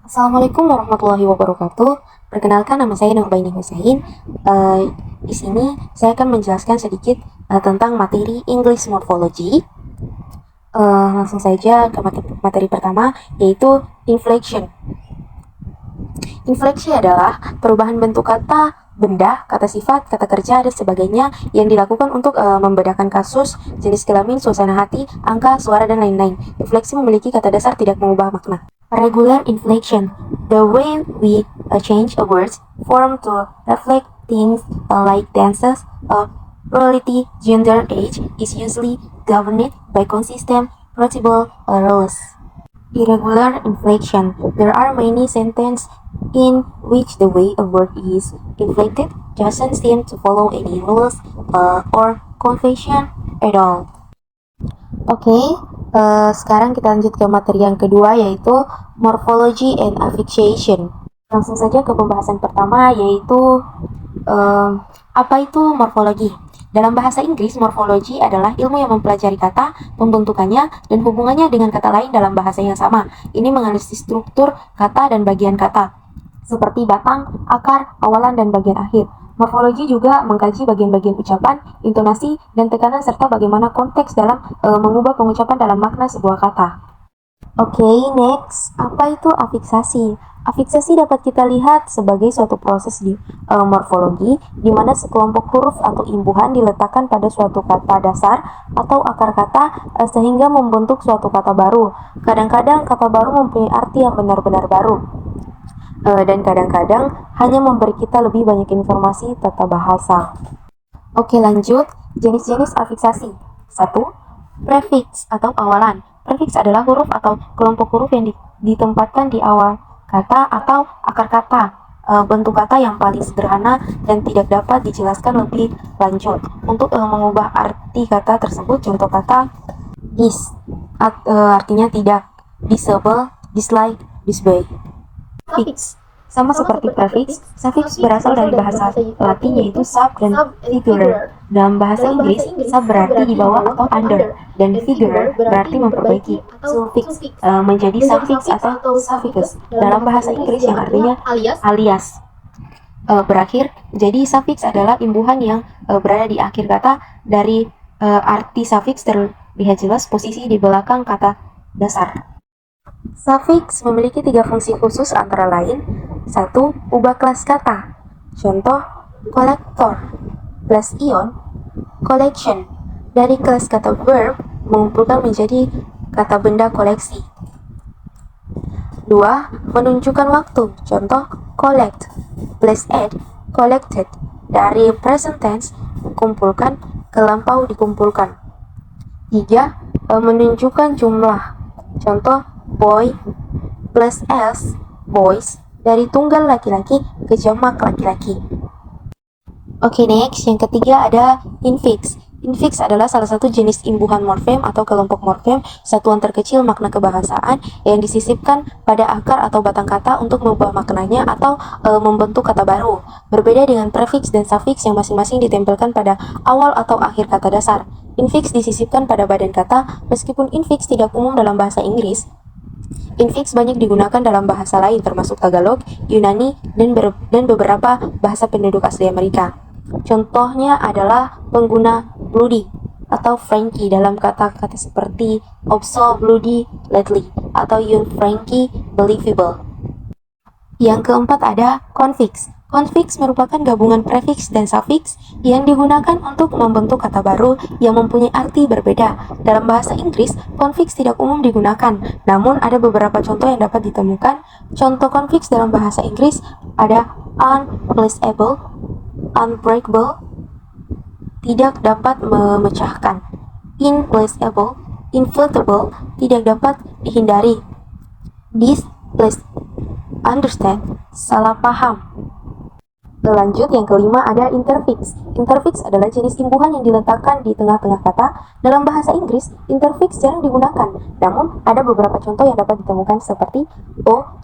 Assalamualaikum warahmatullahi wabarakatuh. Perkenalkan, nama saya Nurbaini Hussein. Di sini saya akan menjelaskan sedikit tentang materi English Morphology. Langsung saja ke materi pertama, yaitu inflection. Infleksi adalah perubahan bentuk kata, benda, kata sifat, kata kerja, dan sebagainya yang dilakukan untuk membedakan kasus, jenis kelamin, suasana hati, angka, suara, dan lain-lain. Infleksi memiliki kata dasar tidak mengubah makna. Regular inflection, the way we change a word's form to reflect things like dances, plurality, gender, age, is usually governed by consistent, repeatable rules. Irregular inflection, there are many sentences in which the way a word is inflected doesn't seem to follow any rules or convention at all. Oke, sekarang kita lanjut ke materi yang kedua, yaitu morphology and affixation. Langsung saja ke pembahasan pertama, yaitu apa itu morfologi? Dalam bahasa Inggris, morfologi adalah ilmu yang mempelajari kata, pembentukannya, dan hubungannya dengan kata lain dalam bahasa yang sama. Ini menganalisis struktur kata dan bagian kata, seperti batang, akar, awalan, dan bagian akhir. Morfologi juga mengkaji bagian-bagian ucapan, intonasi, dan tekanan serta bagaimana konteks dalam mengubah pengucapan dalam makna sebuah kata. Oke, next. Apa itu afiksasi? Afiksasi dapat kita lihat sebagai suatu proses di morfologi di mana sekelompok huruf atau imbuhan diletakkan pada suatu kata dasar atau akar kata sehingga membentuk suatu kata baru. Kadang-kadang kata baru mempunyai arti yang benar-benar baru. Dan kadang-kadang hanya memberi kita lebih banyak informasi tata bahasa. Oke, lanjut. Jenis-jenis afiksasi. 1. Prefix atau awalan. Prefix adalah huruf atau kelompok huruf yang ditempatkan di awal kata atau akar kata. Bentuk kata yang paling sederhana dan tidak dapat dijelaskan lebih lanjut. Untuk mengubah arti kata tersebut, contoh kata dis, artinya tidak, disable, dislike, disobey. Suffix sama seperti prefix, suffix berasal dari bahasa Latin yaitu sub dan figure. Dalam bahasa Inggris, sub berarti di bawah atau under, dan figure berarti memperbaiki. Suffix menjadi suffix atau suffix dalam bahasa Inggris yang artinya alias. Berakhir, jadi suffix adalah imbuhan yang berada di akhir kata. Dari arti suffix terlihat jelas posisi di belakang kata dasar. Suffix memiliki 3 fungsi khusus antara lain. 1. Ubah kelas kata. Contoh, collector plus ion, collection. Dari kelas kata verb mengumpulkan menjadi kata benda koleksi. 2. Menunjukkan waktu. Contoh, collect plus ed, collected. Dari present tense kumpulkan ke lampau dikumpulkan. 3. Menunjukkan jumlah. Contoh, boy plus s, boys, dari tunggal laki-laki ke jamak laki-laki. Oke, next. Yang ketiga ada infix. Infix adalah salah satu jenis imbuhan morfem atau kelompok morfem, satuan terkecil makna kebahasaan yang disisipkan pada akar atau batang kata untuk mengubah maknanya atau membentuk kata baru. Berbeda dengan prefix dan suffix yang masing-masing ditempelkan pada awal atau akhir kata dasar. Infix disisipkan pada badan kata, meskipun infix tidak umum dalam bahasa Inggris. Infix banyak digunakan dalam bahasa lain termasuk Tagalog, Yunani, dan beberapa bahasa penduduk asli Amerika. Contohnya adalah pengguna bloody atau Frankie dalam kata-kata seperti obso bloody lately atau you Frankie believable. Yang keempat ada confix. Confix merupakan gabungan prefix dan suffix yang digunakan untuk membentuk kata baru yang mempunyai arti berbeda. Dalam bahasa Inggris, confix tidak umum digunakan, namun ada beberapa contoh yang dapat ditemukan. Contoh confix dalam bahasa Inggris ada unplaceable, unbreakable, tidak dapat memecahkan, implaceable, inflatable, tidak dapat dihindari, displaced, understand, salah paham. Lanjut, yang kelima ada interfix. Interfix adalah jenis imbuhan yang diletakkan di tengah-tengah kata. Dalam bahasa Inggris, interfix jarang digunakan, namun ada beberapa contoh yang dapat ditemukan seperti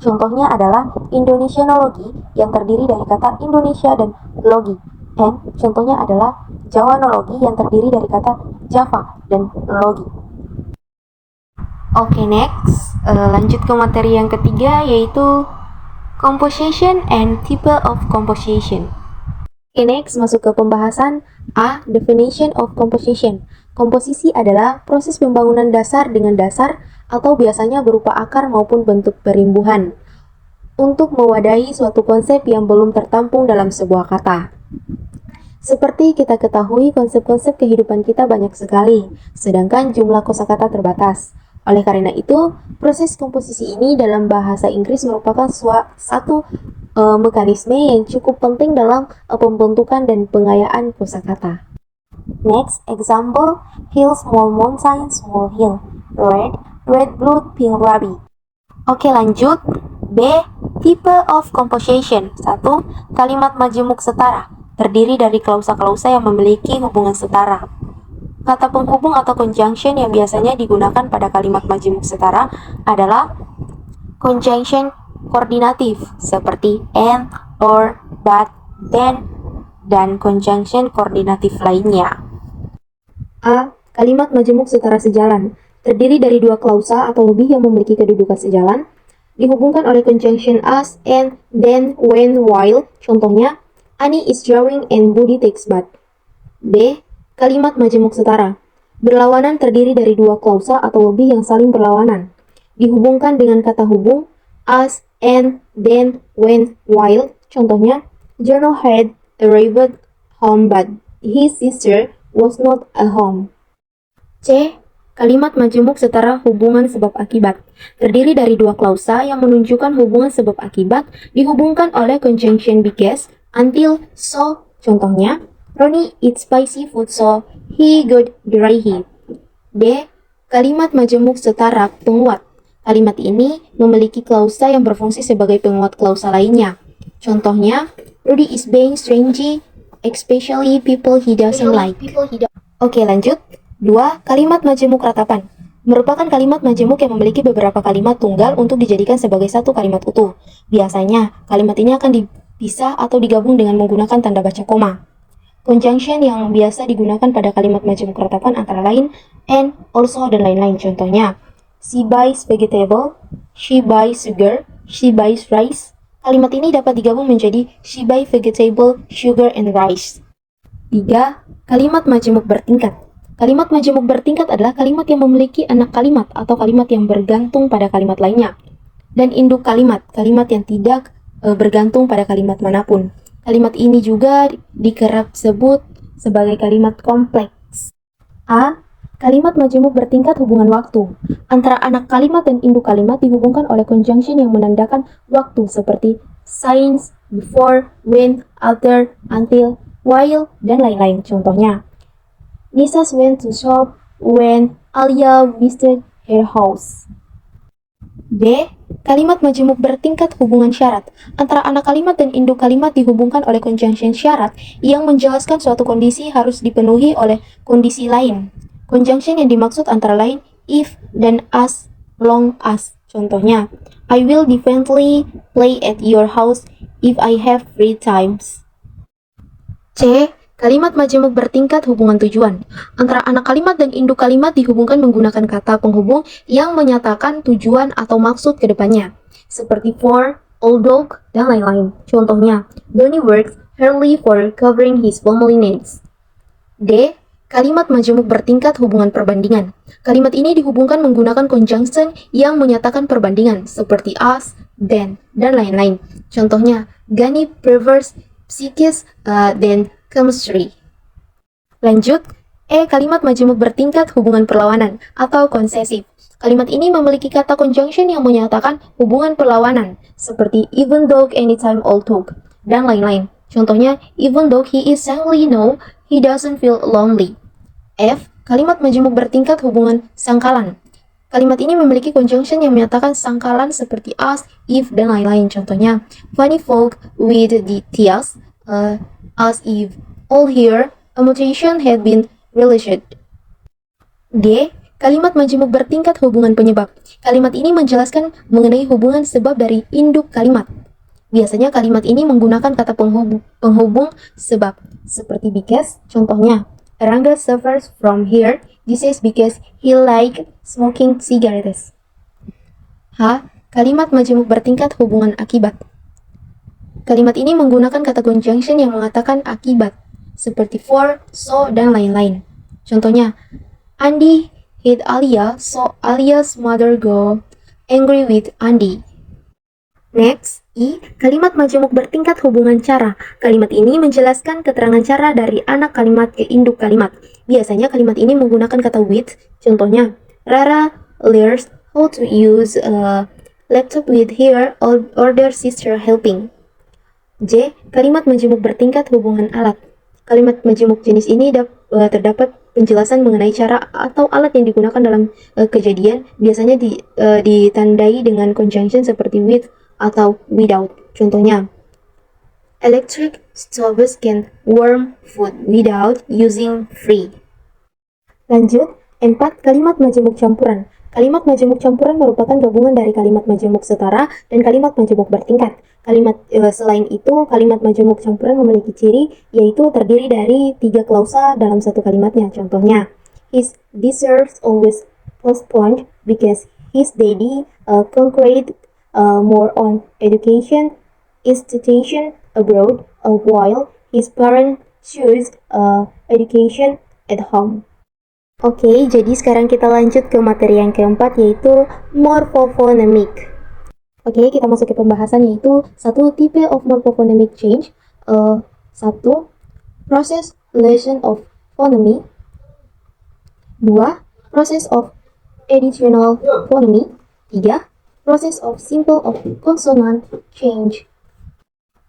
contohnya adalah Indonesianologi yang terdiri dari kata Indonesia dan logi. Contohnya adalah Jawanologi yang terdiri dari kata Java dan logi. Oke, next. Lanjut ke materi yang ketiga, yaitu composition and type of composition. Oke, next masuk ke pembahasan A. Definition of composition. Komposisi adalah proses pembangunan dasar dengan dasar atau biasanya berupa akar maupun bentuk perimbuhan untuk mewadahi suatu konsep yang belum tertampung dalam sebuah kata. Seperti kita ketahui, konsep-konsep kehidupan kita banyak sekali, sedangkan jumlah kosakata terbatas. Oleh karena itu, proses komposisi ini dalam bahasa Inggris merupakan satu mekanisme yang cukup penting dalam pembentukan dan pengayaan kosakata. Next, example, hill, small mountain, small hill. Red, red blood, pink ruby. Oke, lanjut. B. Type of composition. 1. Kalimat majemuk setara. Terdiri dari klausa-klausa yang memiliki hubungan setara. Kata penghubung atau conjunction yang biasanya digunakan pada kalimat majemuk setara adalah conjunction koordinatif seperti and, or, but, then, dan conjunction koordinatif lainnya. A. Kalimat majemuk setara sejalan. Terdiri dari dua klausa atau lebih yang memiliki kedudukan sejalan, dihubungkan oleh conjunction as, and, then, when, while. Contohnya, Ani is drawing and Budi takes bath. B. Kalimat majemuk setara. Berlawanan terdiri dari dua klausa atau lebih yang saling berlawanan. Dihubungkan dengan kata hubung as, and, then, when, while. Contohnya, Jono had arrived home but his sister was not at home. C. Kalimat majemuk setara hubungan sebab akibat. Terdiri dari dua klausa yang menunjukkan hubungan sebab akibat dihubungkan oleh conjunction because, until, so. Contohnya, Ronnie eats spicy food so he got dry heat. D. Kalimat majemuk setara penguat. Kalimat ini memiliki klausa yang berfungsi sebagai penguat klausa lainnya. Contohnya, Rudy is being strange, especially people he doesn't like. Oke, lanjut. 2. Kalimat majemuk ratapan. Merupakan kalimat majemuk yang memiliki beberapa kalimat tunggal untuk dijadikan sebagai satu kalimat utuh. Biasanya, kalimat ini akan dipisah atau digabung dengan menggunakan tanda baca koma. Conjunction yang biasa digunakan pada kalimat majemuk ratapan antara lain and, also, dan lain-lain. Contohnya, she buys vegetable, she buys sugar, she buys rice. Kalimat ini dapat digabung menjadi she buys vegetable, sugar, and rice. 3. Kalimat majemuk bertingkat. Kalimat majemuk bertingkat adalah kalimat yang memiliki anak kalimat atau kalimat yang bergantung pada kalimat lainnya. Dan induk kalimat, kalimat yang tidak bergantung pada kalimat manapun. Kalimat ini juga dikerap sebut sebagai kalimat kompleks. A. Kalimat majemuk bertingkat hubungan waktu. Antara anak kalimat dan induk kalimat dihubungkan oleh conjunction yang menandakan waktu seperti since, before, when, after, until, while, dan lain-lain. Contohnya, Nisa went to shop when Alia visited her house. B. Kalimat majemuk bertingkat hubungan syarat. Antara anak kalimat dan induk kalimat dihubungkan oleh conjunction syarat yang menjelaskan suatu kondisi harus dipenuhi oleh kondisi lain. Conjunction yang dimaksud antara lain if dan as long as. Contohnya, I will definitely play at your house if I have free times. C. Kalimat majemuk bertingkat hubungan tujuan. Antara anak kalimat dan induk kalimat dihubungkan menggunakan kata penghubung yang menyatakan tujuan atau maksud ke depannya, seperti for, old dog, dan lain-lain. Contohnya, Donnie works early for covering his family needs. D. Kalimat majemuk bertingkat hubungan perbandingan. Kalimat ini dihubungkan menggunakan conjunction yang menyatakan perbandingan, seperti as, then, dan lain-lain. Contohnya, Gani prefers physics than chemistry. Lanjut, E. Kalimat majemuk bertingkat hubungan perlawanan atau konsesif. Kalimat ini memiliki kata conjunction yang menyatakan hubungan perlawanan, seperti even though, anytime, all talk, dan lain-lain. Contohnya, even though he is sadly, no, he doesn't feel lonely. F. Kalimat majemuk bertingkat hubungan sangkalan. Kalimat ini memiliki conjunction yang menyatakan sangkalan seperti as, if, dan lain-lain. Contohnya, funny folk with the tears, as if all here a mutation had been released. G. Kalimat majemuk bertingkat hubungan penyebab. Kalimat ini menjelaskan mengenai hubungan sebab dari induk kalimat. Biasanya kalimat ini menggunakan kata penghubung sebab, seperti because. Contohnya, Rangga suffers from hair This is because he liked smoking cigarettes. H. Kalimat majemuk bertingkat hubungan akibat. Kalimat ini menggunakan kata conjunction yang mengatakan akibat, seperti for, so, dan lain-lain. Contohnya, Andy hit Alia, so Alia's mother go angry with Andy. Next, I. Kalimat majemuk bertingkat hubungan cara. Kalimat ini menjelaskan keterangan cara dari anak kalimat ke induk kalimat. Biasanya kalimat ini menggunakan kata with. Contohnya, Rara learns how to use a laptop with her older sister helping. J. Kalimat majemuk bertingkat hubungan alat. Kalimat majemuk jenis ini terdapat penjelasan mengenai cara atau alat yang digunakan dalam kejadian. Biasanya ditandai dengan conjunction seperti with atau without. Contohnya, electric stoves can warm food without using free. Lanjut, 4. Kalimat majemuk campuran. Kalimat majemuk campuran merupakan gabungan dari kalimat majemuk setara dan kalimat majemuk bertingkat. Selain itu, kalimat majemuk campuran memiliki ciri, yaitu terdiri dari 3 klausa dalam satu kalimatnya. Contohnya, his deserves always postponed because his daddy concentrated more on education institution abroad, while his parents choose education at home. Oke, jadi sekarang kita lanjut ke materi yang keempat, yaitu morphophonemic. Oke, kita masuk ke pembahasan, yaitu 1. Type of morphophonemic change. 1. Process lesion of phoneme. 2. Process of additional phoneme. 3. Process of simple of consonant change.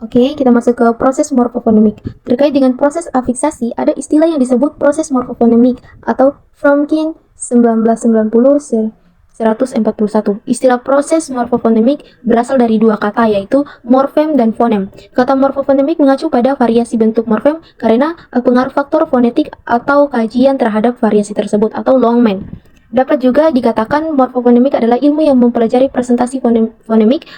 Oke, kita masuk ke proses morphophonemic. Terkait dengan proses afiksasi, ada istilah yang disebut proses morphophonemic atau Fromkin 1990-141. Istilah proses morphophonemic berasal dari 2 kata, yaitu morfem dan fonem. Kata morphophonemic mengacu pada variasi bentuk morfem karena pengaruh faktor fonetik atau kajian terhadap variasi tersebut atau Longman. Dapat juga dikatakan morphophonemic adalah ilmu yang mempelajari presentasi fonemik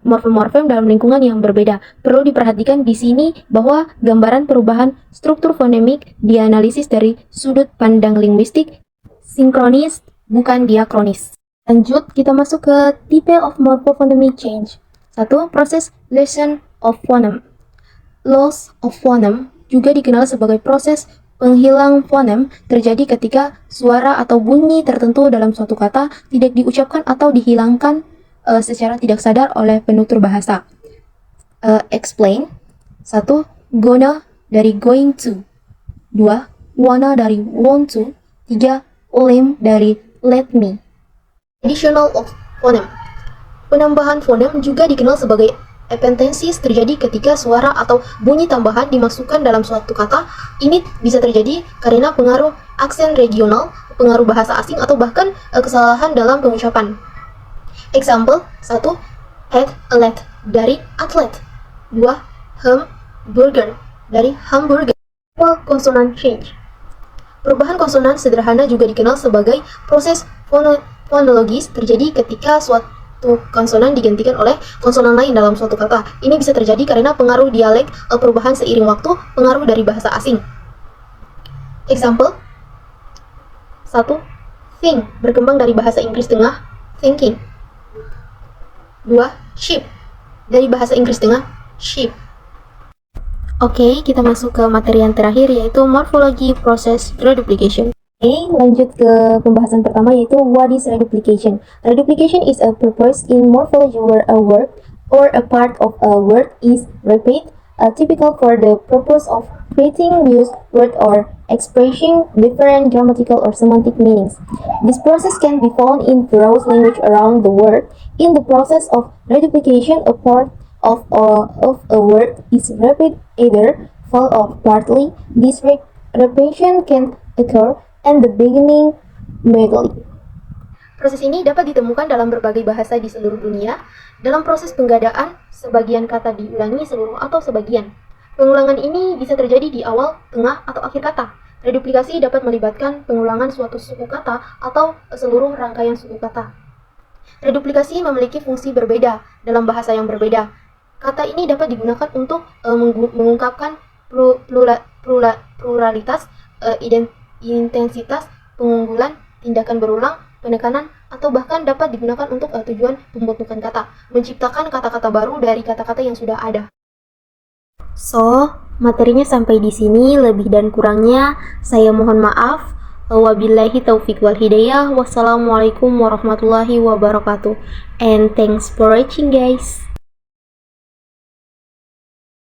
morfem-morfem dalam lingkungan yang berbeda. Perlu diperhatikan di sini bahwa gambaran perubahan struktur fonemik dianalisis dari sudut pandang linguistik sinkronis, bukan diakronis. Lanjut, kita masuk ke type of morphophonemic change. 1. Proses lesion of phoneme. Loss of phoneme juga dikenal sebagai proses penghilang fonem terjadi ketika suara atau bunyi tertentu dalam suatu kata tidak diucapkan atau dihilangkan secara tidak sadar oleh penutur bahasa. Explain. 1. Gonna dari going to. 2. Wanna dari want to. 3. Lem dari let me. Additional of phoneme. Penambahan fonem juga dikenal sebagai epentensis terjadi ketika suara atau bunyi tambahan dimasukkan dalam suatu kata. Ini bisa terjadi karena pengaruh aksen regional, pengaruh bahasa asing, atau bahkan kesalahan dalam pengucapan. Example. 1. Athlete dari atlet. 2. Hamburger dari hamburger. Consonant change. Perubahan konsonan sederhana juga dikenal sebagai proses fonologis terjadi ketika suatu konsonan digantikan oleh konsonan lain dalam suatu kata. Ini bisa terjadi karena pengaruh dialek, perubahan seiring waktu, pengaruh dari bahasa asing. Example. 1. Think berkembang dari bahasa Inggris Tengah thinking. 2. Sheep dari bahasa Inggris Tengah sheep. Oke, kita masuk ke materi yang terakhir, yaitu morphology process reduplication. Oke, lanjut ke pembahasan pertama, yaitu what is reduplication. Reduplication is a purpose in morphology where a word or a part of a word is repeated, typical for the purpose of creating new word or expressing different grammatical or semantic meanings. This process can be found in various languages around the world. In the process of reduplication, a part of a word is repeated either full or partly. This repetition can occur and the beginning medley. Proses ini dapat ditemukan dalam berbagai bahasa di seluruh dunia. Dalam proses penggadaan, sebagian kata diulangi seluruh atau sebagian. Pengulangan ini bisa terjadi di awal, tengah, atau akhir kata. Reduplikasi dapat melibatkan pengulangan suatu suku kata atau seluruh rangkaian suku kata. Reduplikasi memiliki fungsi berbeda dalam bahasa yang berbeda. Kata ini dapat digunakan untuk mengungkapkan pluralitas, intensitas, pengunggulan, tindakan berulang, penekanan, atau bahkan dapat digunakan untuk tujuan pembentukan kata, menciptakan kata-kata baru dari kata-kata yang sudah ada. So, materinya sampai di sini, lebih dan kurangnya saya mohon maaf. Wabillahi taufiq wal hidayah. Wassalamualaikum warahmatullahi wabarakatuh. And thanks for watching guys.